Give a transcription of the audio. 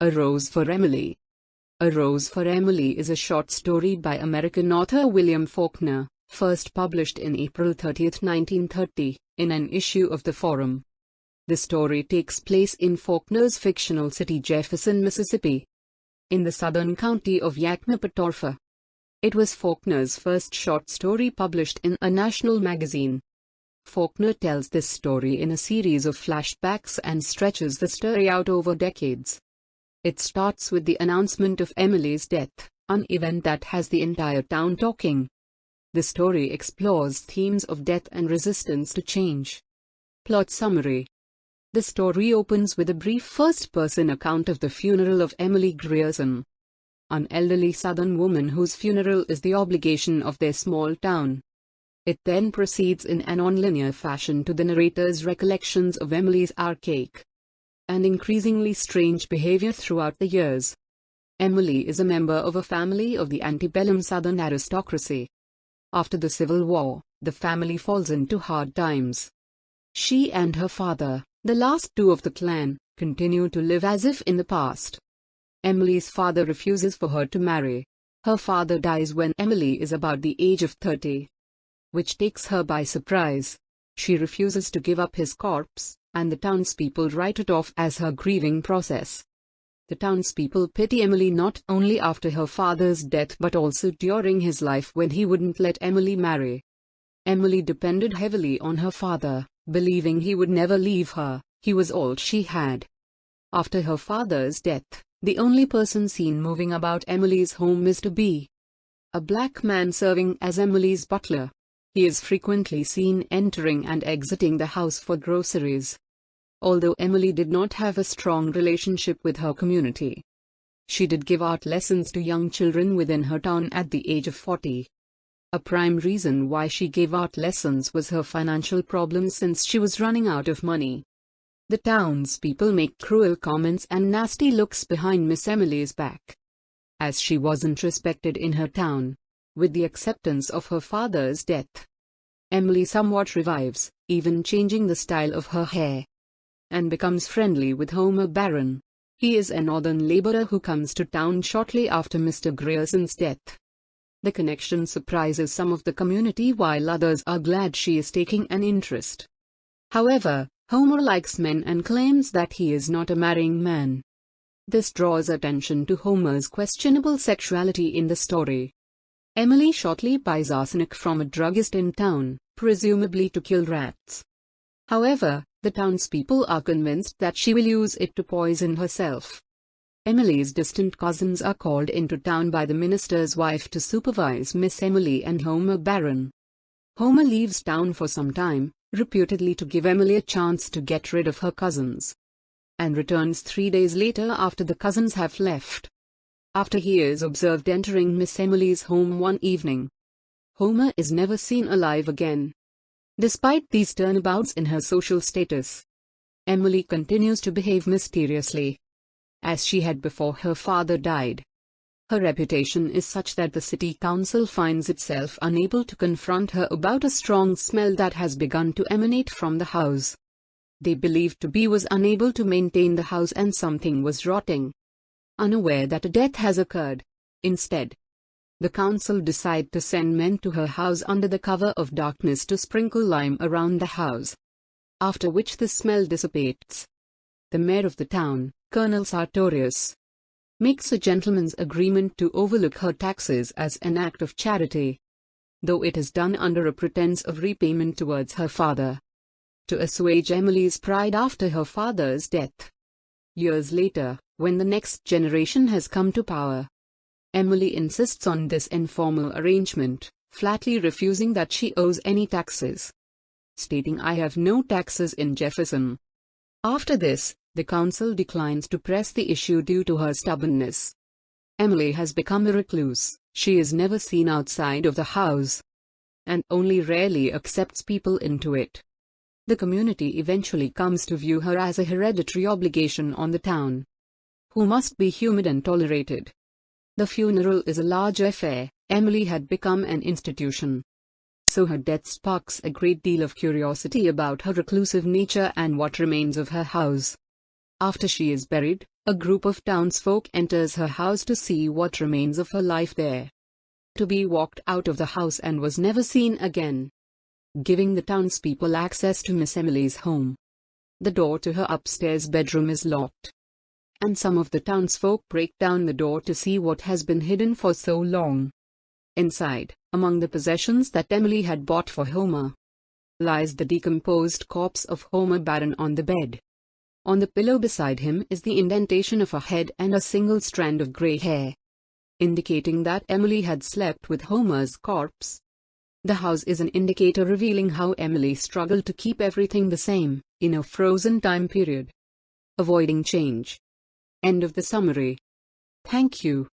A Rose for Emily. A Rose for Emily is a short story by American author William Faulkner, first published in April 30, 1930, in an issue of the Forum. The story takes place in Faulkner's fictional city Jefferson, Mississippi, in the southern county of Yoknapatawpha. It was Faulkner's first short story published in a national magazine. Faulkner tells this story in a series of flashbacks and stretches the story out over decades. It starts with the announcement of Emily's death, an event that has the entire town talking. The story explores themes of death and resistance to change. Plot summary. The story opens with a brief first-person account of the funeral of Emily Grierson, an elderly Southern woman whose funeral is the obligation of their small town. It then proceeds in an nonlinear fashion to the narrator's recollections of Emily's archaic and increasingly strange behavior throughout the years. Emily is a member of a family of the antebellum Southern aristocracy. After the Civil War, the family falls into hard times. She and her father, the last two of the clan, continue to live as if in the past. Emily's father refuses for her to marry. Her father dies when Emily is about the age of 30, which takes her by surprise. She refuses to give up his corpse, and the townspeople write it off as her grieving process. The townspeople pity Emily not only after her father's death but also during his life when he wouldn't let Emily marry. Emily depended heavily on her father, believing he would never leave her. He was all she had. After her father's death, the only person seen moving about Emily's home is to be a black man serving as Emily's butler. He is frequently seen entering and exiting the house for groceries. Although Emily did not have a strong relationship with her community, she did give art lessons to young children within her town at the age of 40. A prime reason why she gave art lessons was her financial problems since she was running out of money. The townspeople make cruel comments and nasty looks behind Miss Emily's back, as she wasn't respected in her town. With the acceptance of her father's death, Emily somewhat revives, even changing the style of her hair, and becomes friendly with Homer Barron. He is a northern laborer who comes to town shortly after Mr. Grierson's death. The connection surprises some of the community while others are glad she is taking an interest. However, Homer likes men and claims that he is not a marrying man. This draws attention to Homer's questionable sexuality in the story. Emily shortly buys arsenic from a druggist in town, presumably to kill rats. However, the townspeople are convinced that she will use it to poison herself. Emily's distant cousins are called into town by the minister's wife to supervise Miss Emily and Homer Barron. Homer leaves town for some time, reputedly to give Emily a chance to get rid of her cousins, and returns 3 days later after the cousins have left. After he is observed entering Miss Emily's home one evening, Homer is never seen alive again. Despite these turnabouts in her social status, Emily continues to behave mysteriously, as she had before her father died. Her reputation is such that the city council finds itself unable to confront her about a strong smell that has begun to emanate from the house. They believed to be was unable to maintain the house and something was rotting. Unaware that a death has occurred, instead, the council decide to send men to her house under the cover of darkness to sprinkle lime around the house, after which the smell dissipates. The mayor of the town, Colonel Sartorius, makes a gentleman's agreement to overlook her taxes as an act of charity, though it is done under a pretense of repayment towards her father, to assuage Emily's pride after her father's death. Years later, when the next generation has come to power, Emily insists on this informal arrangement, flatly refusing that she owes any taxes, stating, "I have no taxes in Jefferson." After this, the council declines to press the issue due to her stubbornness. Emily has become a recluse. She is never seen outside of the house, and only rarely accepts people into it. The community eventually comes to view her as a hereditary obligation on the town, who must be humoured and tolerated. The funeral is a large affair. Emily had become an institution, so her death sparks a great deal of curiosity about her reclusive nature and what remains of her house. After she is buried, a group of townsfolk enters her house to see what remains of her life there. To be walked out of the house and was never seen again, giving the townspeople access to Miss Emily's home. The door to her upstairs bedroom is locked, and some of the townsfolk break down the door to see what has been hidden for so long. Inside, among the possessions that Emily had bought for Homer, lies the decomposed corpse of Homer Barron on the bed. On the pillow beside him is the indentation of a head and a single strand of grey hair, indicating that Emily had slept with Homer's corpse. The house is an indicator revealing how Emily struggled to keep everything the same, in a frozen time period, avoiding change. End of the summary. Thank you.